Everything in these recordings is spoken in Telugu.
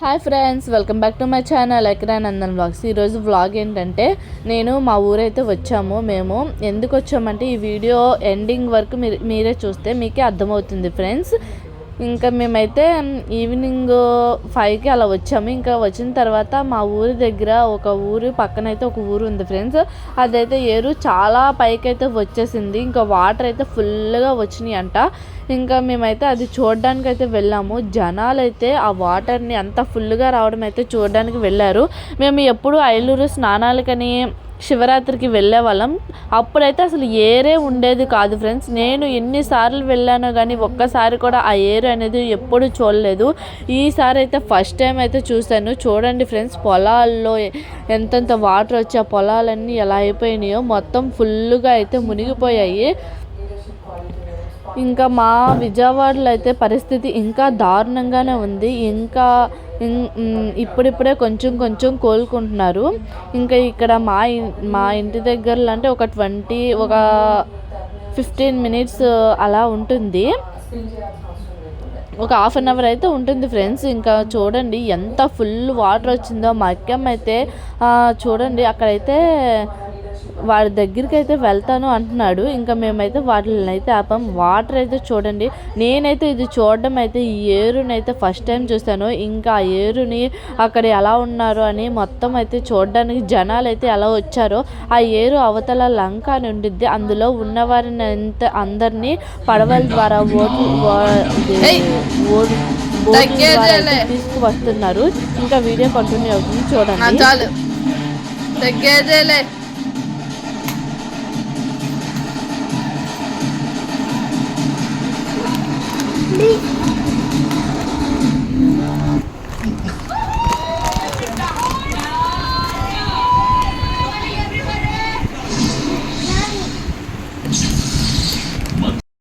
Hi friends, welcome back to my channel ఎక్రా నందన్ వ్లాగ్స్. ఈరోజు వ్లాగ్ ఏంటంటే నేను మా ఊరైతే వచ్చాము. మేము ఎందుకు వచ్చామంటే ఈ వీడియో ఎండింగ్ వరకు మీరే చూస్తే మీకే అర్థమవుతుంది ఫ్రెండ్స్. ఇంకా మేమైతే ఈవినింగ్ 5కి అలా వచ్చాము. ఇంకా వచ్చిన తర్వాత మా ఊరి దగ్గర ఒక ఊరు పక్కన అయితే ఒక ఊరు ఉంది ఫ్రెండ్స్. అదైతే ఏరు చాలా పైకి అయితే వచ్చేసింది. ఇంకా వాటర్ అయితే ఫుల్గా వచ్చినాయి అంట. ఇంకా మేమైతే అది చూడడానికి అయితే వెళ్ళాము. జనాలు అయితే ఆ వాటర్ని అంత ఫుల్గా రావడం అయితే చూడడానికి వెళ్ళారు. మేము ఎప్పుడు ఐలూరు స్నానాలకని శివరాత్రికి వెళ్ళే వాళ్ళం. అప్పుడైతే అసలు ఏరే ఉండేది కాదు ఫ్రెండ్స్. నేను ఎన్నిసార్లు వెళ్ళానో కానీ ఒక్కసారి కూడా ఆ ఏరు అనేది ఎప్పుడు చూడలేదు. ఈసారి అయితే ఫస్ట్ టైం అయితే చూశాను. చూడండి ఫ్రెండ్స్, పొలాల్లో ఎంతెంత వాటర్ వచ్చి ఆ పొలాలన్నీ ఎలా అయిపోయినాయో మొత్తం ఫుల్గా అయితే మునిగిపోయాయి. ఇంకా మా విజయవాడలో అయితే పరిస్థితి ఇంకా దారుణంగానే ఉంది. ఇంకా ఇప్పుడిప్పుడే కొంచెం కొంచెం కోలుకుంటున్నారు. ఇంకా ఇక్కడ మా ఇంటి దగ్గరలో అంటే ఒక 15 మినిట్స్ అలా ఉంటుంది, ఒక హాఫ్ అన్ అవర్ అయితే ఉంటుంది ఫ్రెండ్స్. ఇంకా చూడండి ఎంత ఫుల్ వాటర్ వచ్చిందో. మా అక్కమ్మ అయితే చూడండి అక్కడైతే వాడి దగ్గరికి అయితే వెళ్తాను అంటున్నాడు. ఇంకా మేమైతే వాటిని అయితే ఆపాం. వాటర్ అయితే చూడండి, నేనైతే ఇది చూడడం అయితే ఈ ఏరునైతే ఫస్ట్ టైం చూశాను. ఇంకా ఆ ఏరుని అక్కడ ఎలా ఉన్నారు అని మొత్తం అయితే చూడడానికి జనాలు అయితే ఎలా వచ్చారో. ఆ ఏరు అవతల లంక అని ఉండిద్ది. అందులో ఉన్నవారిని అందరినీ పడవల ద్వారా తీసుకువస్తున్నారు. ఇంకా వీడియో కంటిన్యూ అవుతుంది చూడండి.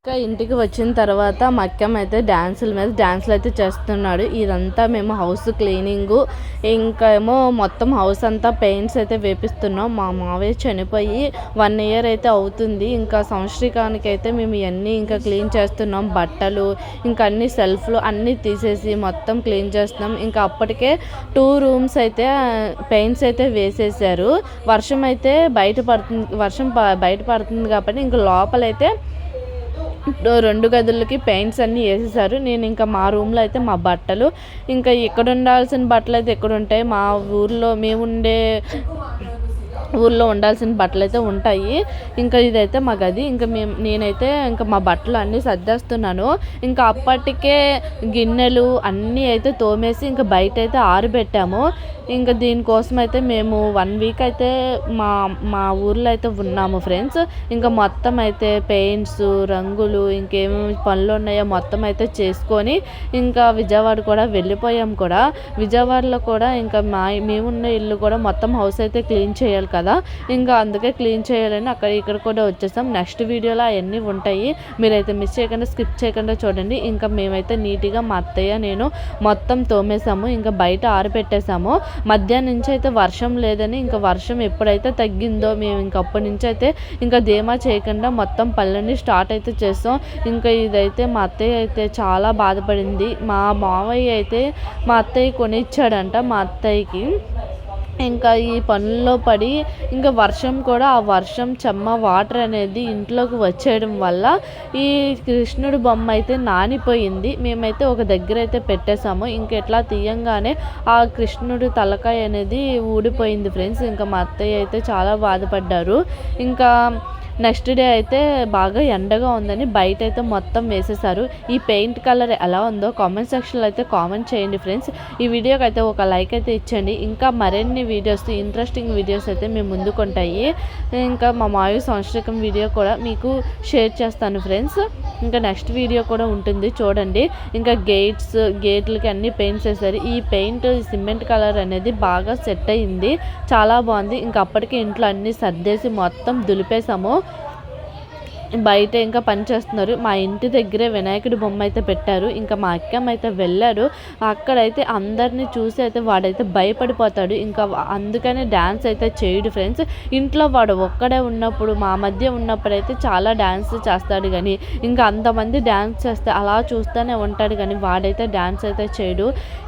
ఇంకా ఇంటికి వచ్చిన తర్వాత మా అక్కమ్మ అయితే డ్యాన్సులు అయితే చేస్తున్నాడు. ఇదంతా మేము హౌస్ క్లీనింగు, ఇంకా ఏమో మొత్తం హౌస్ అంతా పెయింట్స్ అయితే వేపిస్తున్నాం. మా మావయ్య చనిపోయి 1 ఇయర్ అయితే అవుతుంది. ఇంకా సంవత్సరికానికి అయితే మేము ఇవన్నీ ఇంకా క్లీన్ చేస్తున్నాం. బట్టలు ఇంకా అన్ని సెల్ఫ్లు అన్నీ తీసేసి మొత్తం క్లీన్ చేస్తున్నాం. ఇంకా అప్పటికే 2 రూమ్స్ అయితే పెయింట్స్ అయితే వేసేసారు. వర్షం బయట పడుతుంది కాబట్టి ఇంకా లోపలైతే 2 గదులకి పెయింట్స్ అన్నీ వేసేసారు. నేను ఇంకా మా రూమ్లో అయితే మా బట్టలు, ఇంకా ఇక్కడ ఉండాల్సిన బట్టలు అయితే ఎక్కడ ఉంటాయి, మా ఊర్లో ఉండాల్సిన బట్టలు అయితే ఉంటాయి. ఇంకా ఇదైతే మా గది. ఇంకా నేనైతే ఇంకా మా బట్టలు అన్నీ సర్దేస్తున్నాను. ఇంకా అప్పటికే గిన్నెలు అన్నీ అయితే తోమేసి ఇంకా బయట అయితే ఆరబెట్టాము. ఇంకా దీనికోసం అయితే మేము 1 వీక్ అయితే మా ఊర్లో అయితే ఉన్నాము ఫ్రెండ్స్. ఇంకా మొత్తం అయితే పెయింట్స్, రంగులు, ఇంకేమేమి పనులు ఉన్నాయో మొత్తం అయితే చేసుకొని ఇంకా విజయవాడ కూడా వెళ్ళిపోయాం కూడా. విజయవాడలో కూడా ఇంకా మేమున్న ఇల్లు కూడా మొత్తం హౌస్ అయితే క్లీన్ చేయాలి కదా. ఇంకా అందుకే క్లీన్ చేయాలని ఇక్కడ కూడా వచ్చేసాం. నెక్స్ట్ వీడియోలో అవన్నీ ఉంటాయి, మీరైతే మిస్ చేయకుండా స్కిప్ చేయకుండా చూడండి. ఇంకా మేమైతే నీట్గా మా అత్తయ్య నేను మొత్తం తోమేసాము. ఇంకా బయట ఆరబెట్టేసాము. మధ్యాహ్నం నుంచి అయితే వర్షం లేదని, ఇంకా వర్షం ఎప్పుడైతే తగ్గిందో మేము ఇంకా అప్పటి నుంచి అయితే ఇంకా ధీమా చేయకుండా మొత్తం పనులన్నీ స్టార్ట్ అయితే చేస్తాం. ఇంకా ఇదైతే మా అత్తయ్య అయితే చాలా బాధపడింది. మా మావయ్య అయితే మా అత్తయ్య కొనిచ్చాడంట మా అత్తయ్యకి. ఇంకా ఈ పనుల్లో పడి ఇంకా ఆ వర్షం చెమ్మ వాటర్ అనేది ఇంట్లోకి వచ్చేయడం వల్ల ఈ కృష్ణుడి బొమ్మ అయితే నానిపోయింది. మేమైతే ఒక దగ్గర అయితే పెట్టేశాము. ఇంకా ఎట్లా తీయంగానే ఆ కృష్ణుడి తలకాయ అనేది ఊడిపోయింది ఫ్రెండ్స్. ఇంకా మా అత్తయ్య అయితే చాలా బాధపడ్డారు. ఇంకా నెక్స్ట్ డే అయితే బాగా ఎండగా ఉందని బయట అయితే మొత్తం వేసేసారు. ఈ పెయింట్ కలర్ ఎలా ఉందో కామెంట్ సెక్షన్లో అయితే కామెంట్ చేయండి ఫ్రెండ్స్. ఈ వీడియోకి అయితే ఒక లైక్ అయితే ఇచ్చండి. ఇంకా మరిన్ని వీడియోస్, ఇంట్రెస్టింగ్ వీడియోస్ అయితే మేము ముందుకుంటాయి. ఇంకా మా మావి సంవత్సరకం వీడియో కూడా మీకు షేర్ చేస్తాను ఫ్రెండ్స్. ఇంకా నెక్స్ట్ వీడియో కూడా ఉంటుంది చూడండి. ఇంకా గేట్లకి అన్ని పెయింట్స్ వేసారు. ఈ పెయింట్ సిమెంట్ కలర్ అనేది బాగా సెట్ అయింది, చాలా బాగుంది. ఇంకా అప్పటికే ఇంట్లో అన్నీ సర్దేసి మొత్తం దులిపేసాము. బయట ఇంకా పని చేస్తున్నారు. మా ఇంటి దగ్గరే వినాయకుడి బొమ్మ అయితే పెట్టారు. ఇంకా మా అక్కమ్మ అయితే వెళ్ళారు. అక్కడైతే అందరిని చూసి అయితే వాడైతే భయపడిపోతాడు. ఇంకా అందుకనే డ్యాన్స్ అయితే చేయడు ఫ్రెండ్స్. ఇంట్లో వాడు ఒక్కడే ఉన్నప్పుడు మా మధ్య ఉన్నప్పుడైతే చాలా డ్యాన్స్ చేస్తాడు కానీ ఇంకా అంతమంది డ్యాన్స్ చేస్తే అలా చూస్తూనే ఉంటాడు కానీ వాడైతే డ్యాన్స్ అయితే చేయడు.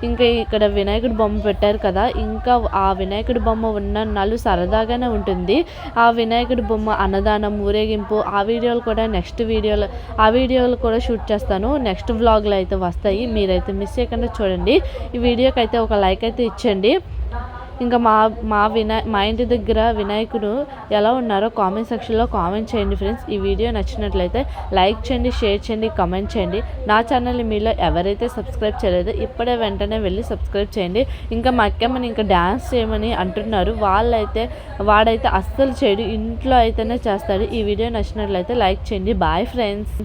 ఇంకా ఇక్కడ వినాయకుడి బొమ్మ పెట్టారు కదా, ఇంకా ఆ వినాయకుడి బొమ్మ ఉన్నన్నాళ్ళు సరదాగానే ఉంటుంది. ఆ వినాయకుడి బొమ్మ అన్నదానం, ఊరేగింపు ఆ వీడియోలు కూడా ఆ వీడియోలు కూడా షూట్ చేస్తాను. నెక్స్ట్ వ్లాగ్లో అయితే వస్తాయి. మీరైతే మిస్ చేయకుండా చూడండి. ఈ వీడియోకి అయితే ఒక లైక్ అయితే ఇచ్చండి. ఇంకా మా ఇంటి దగ్గర వినాయకుడు ఎలా ఉన్నారో కామెంట్ సెక్షన్లో కామెంట్ చేయండి ఫ్రెండ్స్. ఈ వీడియో నచ్చినట్లయితే లైక్ చేయండి, షేర్ చేయండి, కామెంట్ చేయండి. నా ఛానల్ని మీలో ఎవరైతే సబ్స్క్రైబ్ చేయలేదో ఇప్పుడే వెంటనే వెళ్ళి సబ్స్క్రైబ్ చేయండి. ఇంకా మా అక్కమ్మని ఇంకా డ్యాన్స్ చేయమని అంటున్నారు. వాడైతే అస్సలు చేయడు, ఇంట్లో అయితేనే చేస్తాడు. ఈ వీడియో నచ్చినట్లయితే లైక్ చేయండి. Bye friends.